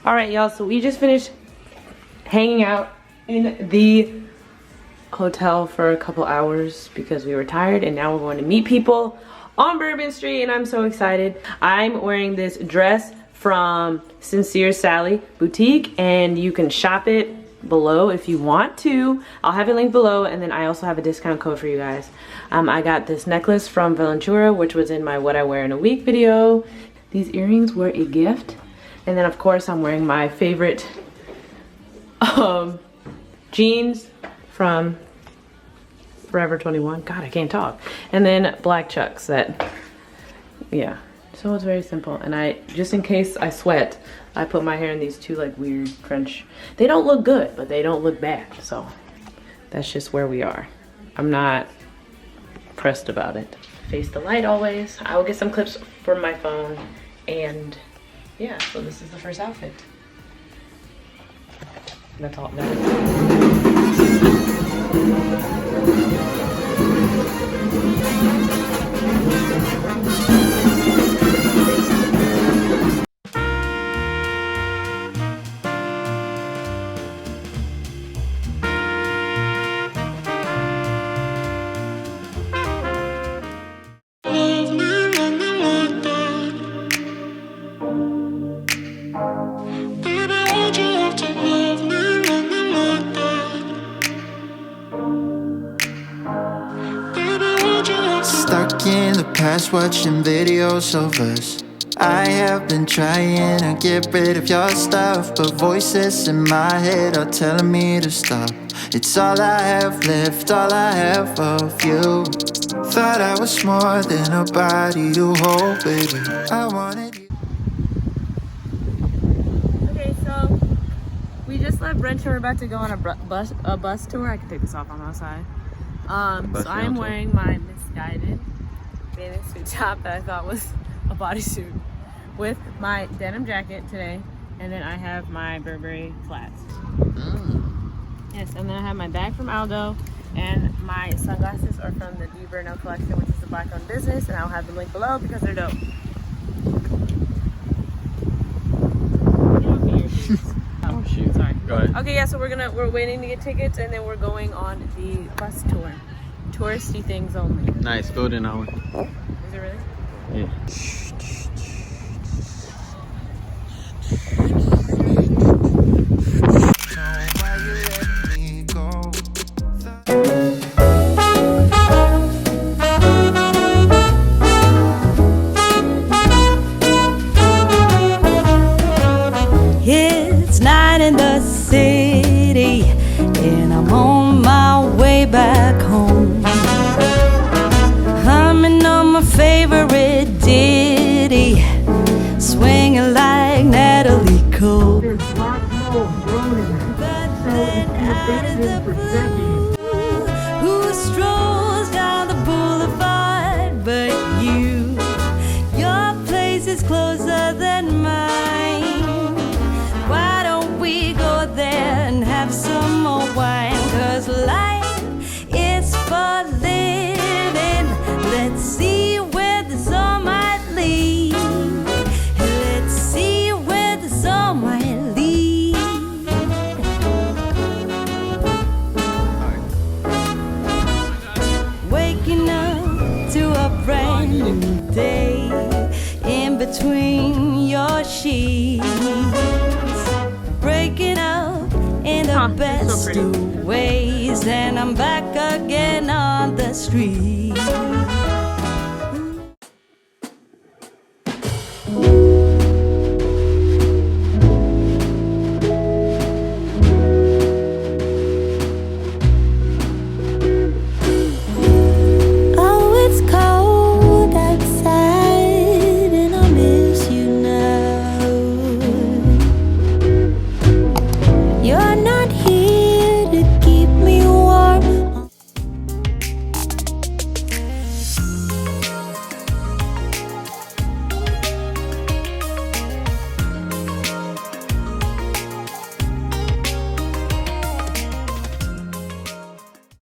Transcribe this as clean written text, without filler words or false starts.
All right, y'all, so we just finished hanging out in the hotel for a couple hours because we were tired, and now we're going to meet people on Bourbon Street, and I'm so excited. I'm wearing this dress from Sincere Sally Boutique, and you can shop it below if you want to. I'll have it linked below, and then I also have a discount code for you guys. I got this necklace from Valentura, which was in my What I Wear in a Week video. These earrings were a gift. And then of course I'm wearing my favorite jeans from Forever 21. God, I can't talk. And then black Chucks that, yeah. So it's very simple. And I, just in case I sweat, I put my hair in these two like weird French. They don't look good, but they don't look bad. So that's just where we are. I'm not pressed about it. Face the light always. I will get some clips from my phone. And yeah, so this is the first outfit. That's all. Stuck in the past watching videos of us. I have been trying to get rid of your stuff, but voices in my head are telling me to stop. It's all I have left, all I have of you. Thought I was more than a body to hold, baby. I wanted you. Okay, so we just left Brent. We're about to go on a bus tour. I can take this off on my side. So I'm wearing my misguided bathing suit top that I thought was a bodysuit with my denim jacket today, and then I have my Burberry flats. Yes, and then I have my bag from Aldo, and my sunglasses are from the D. Burnell collection, which is a black-owned business, and I'll have the link below because they're dope. Oh shoot, sorry. Go ahead. Okay, yeah, so we're waiting to get tickets, and then we're going on the bus tour. Touristy things only. Nice, go to an hour. Is it really? Yeah. It's night in the city, and I'm on my way back home. Humming on my favorite ditty, swinging like Natalie Cole. But then out of the blue, who strolls down the boulevard but you? Your place is closer than mine. Why don't we go there and have some more wine? 'Cause life is for living. Let's see where this all might lead. Let's see where this all might lead. Waking up to a brand new day in between your sheets. Breaking up in the best of ways, and I'm back again on the street.